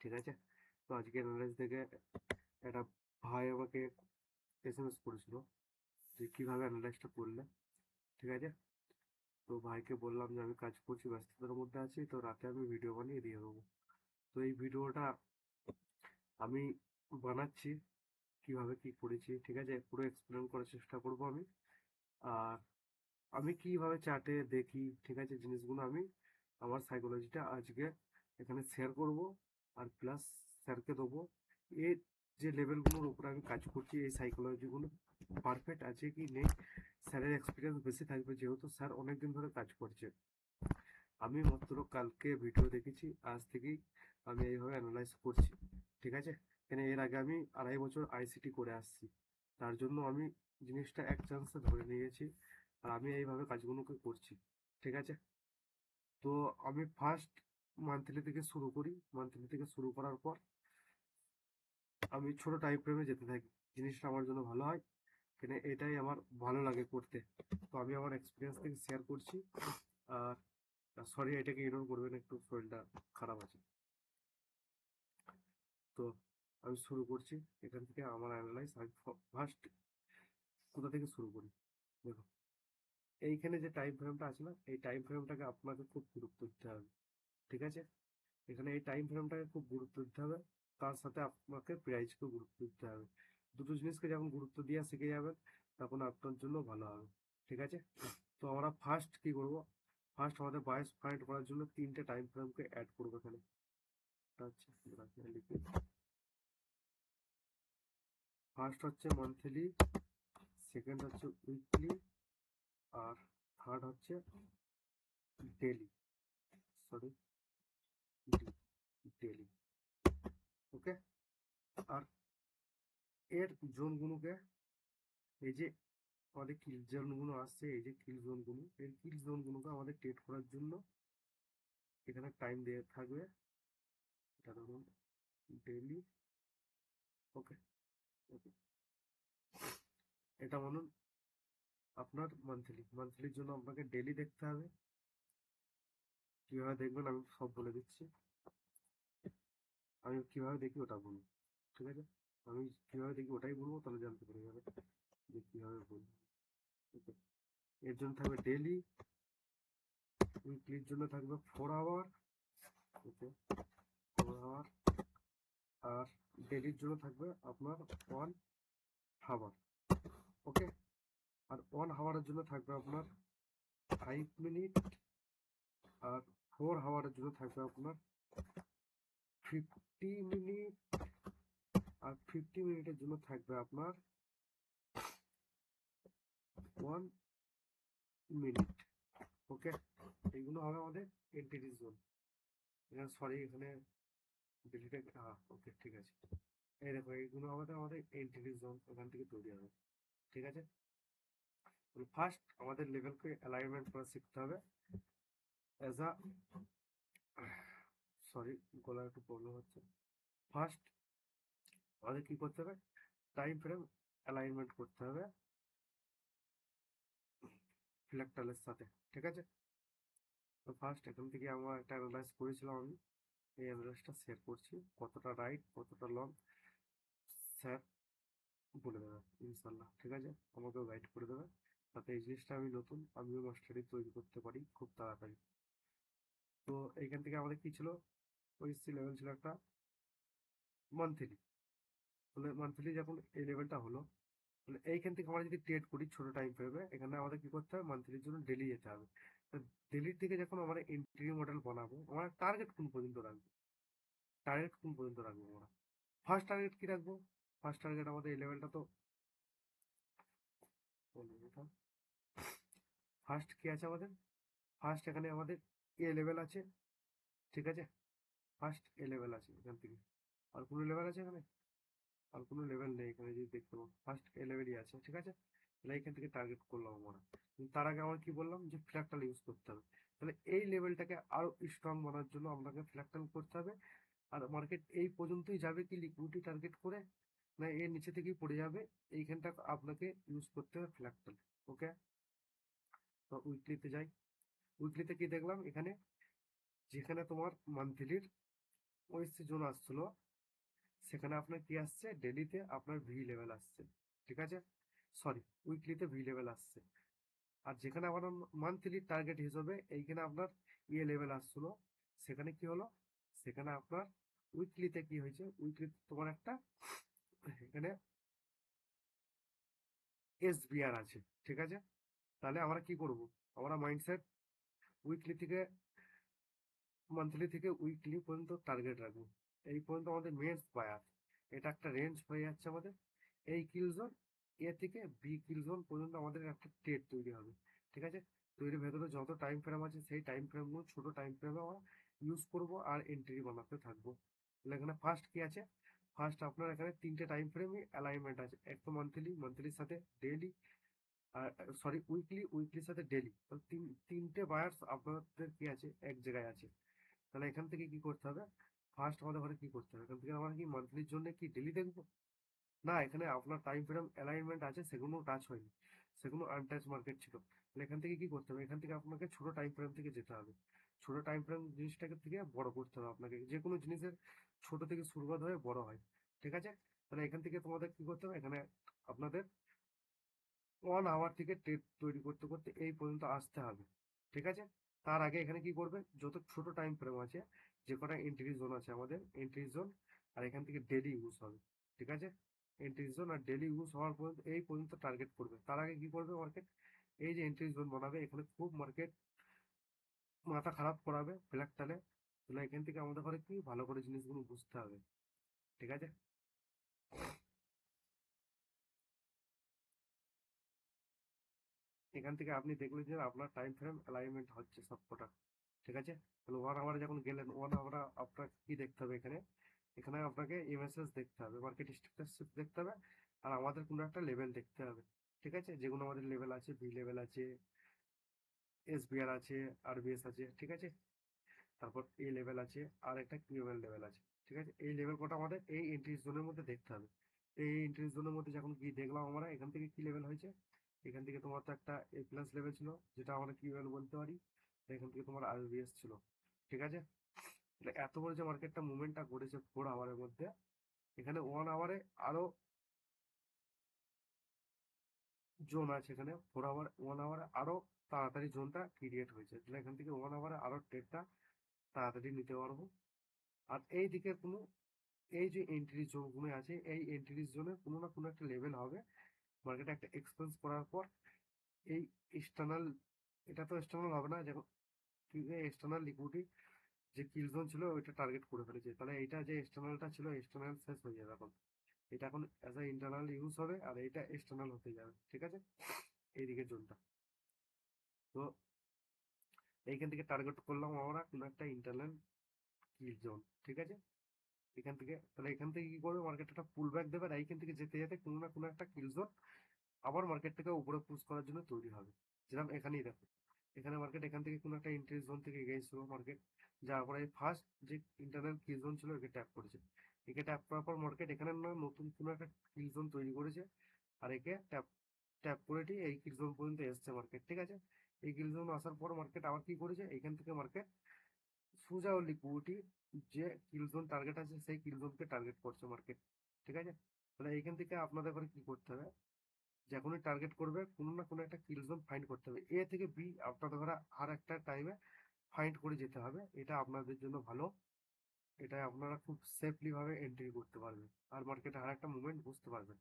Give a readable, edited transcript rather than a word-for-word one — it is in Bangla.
ঠিক আছে। তো আজকে অ্যানালাইজ দেখে একটা ভাই আমাকে এসএমএস করেছিল যে কিভাবে অ্যানালাইজটা করলে, ঠিক আছে। তো ভাইকে বললাম যে আমি কাজ করছি, ব্যস্ততার মধ্যে আছি, তো রাতে আমি ভিডিও বানিয়ে দিয়ে দেবো। তো এই ভিডিওটা আমি বানাচ্ছি, কিভাবে কি করেছি, ঠিক আছে, পুরো এক্সপ্লেন করার চেষ্টা করব আমি। আর আমি কিভাবে চার্টে দেখি, ঠিক আছে, জিনিসগুলো আমি আমার সাইকোলজিটা আজকে এখানে শেয়ার করব। আর প্লাস স্যারকে দেবো এর যে লেভেলগুলোর উপরে আমি কাজ করছি, এই সাইকোলজিগুলো পারফেক্ট আছে কি নেই। স্যারের এক্সপিরিয়েন্স বেশি থাকবে, যেহেতু স্যার অনেকদিন ধরে কাজ করছে। আমি মাত্র কালকে ভিডিও দেখেছি, আজ থেকেই আমি এইভাবে অ্যানালাইজ করছি, ঠিক আছে। কেন এর আগে আমি 2.5 বছর আইসিটি করে আসছি, তার জন্য আমি জিনিসটা এক চান্সে ধরে নিয়েছি। আর আমি এইভাবে কাজগুলোকে করছি, ঠিক আছে। তো আমি ফার্স্ট মান্থলি থেকে শুরু করি, মান্থলি থেকে শুরু করার পর আমি ছোট টাইম ফ্রেমে যেতে থাকি। জিনিসটা আমার জন্য ভালো হয়, কেন এটাই আমার ভালো লাগে করতে। তো আমি আমার এক্সপিরিয়েন্স থেকে শেয়ার করছি। আর সরি, এটাকে ইগনোর করবেন, একটু শরীরটা খারাপ আছে। তো আমি শুরু করছি এখান থেকে আমার অ্যানালাইজ। আমি ফার্স্ট কোথা থেকে শুরু করি, দেখো এইখানে যে টাইম ফ্রেমটা আছে না, এই টাইম ফ্রেমটাকে আপনাকে খুব গুরুত্ব দিতে হবে, ঠিক আছে। এখানে এই টাইম ফ্রেমটাকে খুব গুরুত্ব দিতে হবে, তার সাথে আপনাকে প্রাইসকেও গুরুত্ব দিতে হবে। দুটো জিনিসকে যখন গুরুত্ব দিয়ে শিখে যাবেন, তখন আপনার জন্য ভালো হবে, ঠিক আছে। তো আমরা ফার্স্ট কি করব, ফার্স্ট আমাদের বায়াস ফাইন্ড করার জন্য 3টে টাইম ফ্রেমকে অ্যাড করবো এখানে। ফার্স্ট হচ্ছে মান্থলি, সেকেন্ড হচ্ছে উইকলি, আর থার্ড হচ্ছে ডেলি, সরি, ডেলি, ওকে। আর এর জোনগুলোকে, এই যে আমাদের কিল জোনগুলো আসছে, এই যে কিল জোনগুলো, এই কিল জোনগুলোকে আমাদের ট্রেড করার জন্য এখানে টাইম দেওয়া থাকবে। এটা ধরুন ডেলি, ওকে, ওকে। এটা বলুন আপনার মান্থলি, মান্থলির জন্য আপনাকে ডেলি দেখতে হবে। কিভাবে দেখবেন আমি সব বলে দিচ্ছি। আমি কিভাবে দেখি ওটা বলুন, ঠিক আছে। আমি কিভাবে দেখি ওটাই বলবো, তাহলে জানতে পেরে যাবে যে কিভাবে বলবো। ওকে। এর জন্য থাকবে ডেলি, উইকলির জন্য থাকবে 4 আওয়ার, ওকে, 4 আওয়ার। আর ডেলির জন্য থাকবে আপনার 1 আওয়ার, ওকে। আর 1 আওয়ারের জন্য থাকবে আপনার 5 মিনিট। আর 4 আওয়ারের জন্য থাকবে আপনার 50 মিনিট। আর 50 মিনিটের জন্য থাকবে আপনার 1 মিনিট, ওকে। এইগুলো হবে আমাদের এন্টিটি জোন। এখানে সরি, এখানে ডিলিটে, হ্যাঁ, ওকে, ঠিক আছে। এই দেখো, এইগুলো আমাদের এন্টিটি জোন ওখান থেকে তৈরি হবে, ঠিক আছে। ফার্স্ট আমাদের লেভেলকে অ্যালাইনমেন্ট করা শিখতে হবে অ্যাজ আ, সরি, গলার একটু প্রবলেম হচ্ছে। ফার্স্ট আমাদের কি করতে হবে, টাইম ফ্রেম অ্যালাইনমেন্ট করতে হবে ফ্ল্যাকটালের সাথে, ঠিক আছে। তো ফার্স্ট এখান থেকে আমরা একটা অ্যানালাইজ করেছিলাম, আমি এই অ্যানালাইসটা শেয়ার করছি। কতটা রাইট কতটা লং স্যার বলে দেবে ইনশাল্লাহ, ঠিক আছে, আমাকেও গাইড করে দেবে। তাতে এই জিনিসটা আমি নতুন, আমিও মাস্টারি তৈরি করতে পারি খুব তাড়াতাড়ি। তো এইখান থেকে আমাদের কি ছিল, ওই লেভেল ছিল একটা মান্থলি। তাহলে মান্থলি যখন এই লেভেলটা হলো, তাহলে এইখান থেকে আমরা যদি ট্রেড করি ছোট টাইম ফ্রেমে, এখানে আমাদের কি করতে হবে, মান্থলির জন্য ডেলি যেতে হবে। ডেলির থেকে যখন আমরা এন্ট্রি মডেল বানাবো, আমরা টার্গেট কোন পর্যন্ত রাখবো, টার্গেট কোন পর্যন্ত রাখবো আমরা। ফার্স্ট টার্গেট কি রাখবো, ফার্স্ট টার্গেট আমাদের এই লেভেলটা তো, ফার্স্ট কি আছে আমাদের, ফার্স্ট এখানে আমাদের এ লেভেল আছে, ঠিক আছে। ফার্স্ট এ লেভেল আছে এখান থেকে। আর কোনো লেভেল আছে এখানে, আর কোনো লেভেল নেই এখানে, যদি দেখতে পাবো ফার্স্ট এ লেভেলই আছে, ঠিক আছে। তাহলে এখান থেকে টার্গেট করলাম আমরা। তার আগে আমরা কি বললাম, যে ফ্ল্যাকটাল ইউজ করতে হবে। তাহলে এই লেভেলটাকে আরো স্ট্রং বানার জন্য আপনাকে ফ্ল্যাকটাল করতে হবে। আর মার্কেট এই পর্যন্তই যাবে কি লিকুইডিটি টার্গেট করে, না এর নিচে থেকেই পড়ে যাবে, এইখানটা আপনাকে ইউজ করতে হবে ফ্ল্যাকটাল, ওকে। তো উইকলিতে যাই, উইকলিতে কি দেখলাম এখানে, যেখানে তোমার মান্থলির ওএসসি জোন আসছিল, সেখানে আপনার কি আসছে, ডেলিতে আপনার ভি লেভেল আসছে, ঠিক আছে, সরি উইকলিতে ভি লেভেল আসছে। আর যেখানে আমার মান্থলি টার্গেট হিসেবে এইখানে আপনার ইয়ে লেভেল আসছিল, সেখানে কি হলো, সেখানে আপনার উইকলিতে কি হয়েছে, উইকলিতে তোমার একটা এখানে এসবিআর আছে, ঠিক আছে। তাহলে আমরা কি করব, আমরা মাইন্ডসেট উইকলি থেকে মান্থলি থেকে উইকলি পর্যন্ত টার্গেট রাখবো। এই পর্যন্ত আমাদের মেন্স বায়ার, এটা একটা রেঞ্জ হয়ে যাচ্ছে আমাদের। এই কিল জোন, এ থেকে বি কিল জোন পর্যন্ত আমাদের একটা ট্রেড তৈরি হবে, ঠিক আছে। তৈরির ভেতরে যত টাইম ফ্রেম আছে সেই টাইম ফ্রেমগুলো ছোট টাইম ফ্রেমে আমরা ইউজ করব আর এন্ট্রি বানাতে থাকবো। তাহলে এখানে ফার্স্ট কি আছে, ফার্স্ট আপনার এখানে তিনটে টাইম ফ্রেমই অ্যালাইনমেন্ট আছে, এক তো মান্থলি, মান্থলির সাথে ডেইলি, আর সরি উইকলি, উইকলির সাথে ডেইলি, তিনটে বায়ার্স আপনাদের কি আছে, এক জায়গায় আছে। তাহলে এখান থেকে কি করতে হবে, ফার্স্ট আমাদের ঘরে কি করতে হবে, এখান থেকে আমরা কি মান্থলির জন্য কি ডেলি দেখবো, না এখানে আপনার টাইম ফ্রেম অ্যালাইনমেন্ট আছে সেগুলো টাচ হয়নি, সেগুলো আনটাচ মার্কেট ছিল। তাহলে এখান থেকে কি করতে হবে, এখান থেকে আপনাকে ছোট টাইম ফ্রেম থেকে যেতে হবে, ছোট টাইম ফ্রেম জিনিসটাকে থেকে বড় করতে হবে আপনাকে, যে কোনো জিনিসের ছোট থেকে শুরুবাত হয়ে বড় হয়, ঠিক আছে। তাহলে এখান থেকে তোমাদের কি করতে হবে, এখানে আপনাদের 1 আওয়ার থেকে ট্রেড তৈরি করতে করতে এই পর্যন্ত আসতে হবে, ঠিক আছে। তার আগে এখানে কি করবে, যত ছোট টাইম ফ্রেম আছে, যে কটা এন্ট্রি জোন আছে আমাদের এন্ট্রি জোন, আর এখান থেকে ডেলি ইউজ হবে, ঠিক আছে। এন্ট্রি জোন আর ডেলি ইউজ হওয়ার পর্যন্ত এই পর্যন্ত টার্গেট করবে। তার আগে কি করবে মার্কেট, এই যে এন্ট্রি জোন বানাবে এখানে খুব মার্কেট মাথা খারাপ করাবে ফ্ল্যাগ টানে। তাহলে এখান থেকে আমাদের ঘরে কি ভালো করে জিনিসগুলো বুঝতে হবে, ঠিক আছে। এখান থেকে আপনি দেখলেন যে আপনার টাইম ফ্রেম অ্যালাইনমেন্ট হচ্ছে সবকটা, ঠিক আছে। তাহলে 1 আওয়ারে যখন গেলেন, 1 আওয়ারে আপনার কি দেখতে হবে, এখানে এখানে আপনাকে এমএসএস দেখতে হবে, মার্কেট স্ট্যাটাস দেখতে হবে, আর আমাদের কোনো একটা লেভেল দেখতে হবে, ঠিক আছে। যেগুলো আমাদের লেভেল আছে, বি লেভেল আছে, এসবিআর আছে, আরবিএস আছে, ঠিক আছে। তারপর এ লেভেল আছে, আর একটা কিউএল লেভেল আছে, ঠিক আছে। এই লেভেল কটা আমাদের এই এন্ট্রি জোনের মধ্যে দেখতে হবে। এই এন্ট্রি জোনের মধ্যে যখন কি দেখলাম আমরা, এখান থেকে কি লেভেল হয়েছে, এখান থেকে তোমার তো একটা এ প্লাস লেভেল ছিল, যেটা আমরা কিউএল বলতে পারি, এখান থেকে তোমার আরবিএস ছিল, ঠিক আছে। তাহলে এত বড় যে মার্কেটটা মুভমেন্টটা করেছে 4 আওয়ারের মধ্যে, এখানে 1 আওয়ারে আরো জোন আছে, এখানে 4 আওয়ার 1 আওয়ারে আরো তাড়াতাড়ি জোনটা ক্রিয়েট হয়েছে। তাহলে এখান থেকে 1 আওয়ারে আরো ট্রেডটা তাড়াতাড়ি নিতে পারবো। আর এই দিকে কোনো, এই যে এন্ট্রি জোনগুলো আছে, এই এন্ট্রি জোনে কোনো না কোনো একটা লেভেল হবে, মার্কেটে একটা এক্সপেন্স করার পর এই এক্সটার্নাল, এটা তো এক্সটার্নাল হবে না, যখন এক্সটার্নাল লিকুইডিটি যে কিল জোন ছিল ওইটা টার্গেট করে ফেলেছে, তাহলে এইটা যে এক্সটার্নালটা ছিল এক্সটার্নাল শেষ হয়ে যাবে এখন, এটা এখন অ্যাজ এ ইন্টারনাল ইউজ হবে, আর এইটা এক্সটার্নাল হতে যাবে, ঠিক আছে, এইদিকে জোনটা। তো এইখান থেকে টার্গেট করলাম আমরা কোনো একটা ইন্টারনাল কিল জোন, ঠিক আছে। এখান থেকে তাহলে এখান থেকে কি করবে, মার্কেট একটা পুল ব্যাক দেবে, আর এইখান থেকে যেতে যেতে কোনো না কোনো একটা কিল জোন আবার মার্কেটটাকে উপরে পুশ করার জন্য তৈরি হবে। যেরকম এখানেই দেখো, এখানে মার্কেট এখান থেকে কোনো একটা এন্ট্রি জোন থেকে এগেইনস্ট হলো মার্কেট, যার পরে ফার্স্ট যে ইন্টারনাল কি জোন ছিল একে ট্যাপ করেছে, একে ট্যাপ করার পর মার্কেট এখানে না নতুন কোনো একটা কিল জোন তৈরি করেছে, আর একে ট্যাপ ট্যাপ করে এই কিল জোন পর্যন্ত এসছে মার্কেট, ঠিক আছে। এই কিল জোন আসার পর মার্কেট আবার কি করেছে, এখান থেকে মার্কেট সোজা লিকুইডিটি যে কিল জোন টার্গেট আছে সেই কিল জোনকে টার্গেট করছে মার্কেট, ঠিক আছে। তাহলে এইখান থেকে আপনাদের করে কি করতে হবে, যখনই টার্গেট করবে কোনো না কোনো একটা কিল জোন ফাইন্ড করতে হবে, এ থেকে বি আপনাদের ঘরে আর একটা টাইমে ফাইন্ড করে যেতে হবে, এটা আপনাদের জন্য ভালো, এটা আপনারা খুব সেফলি ভাবে এন্ট্রি করতে পারবেন আর মার্কেটে আর একটা মুভমেন্ট বুঝতে পারবেন।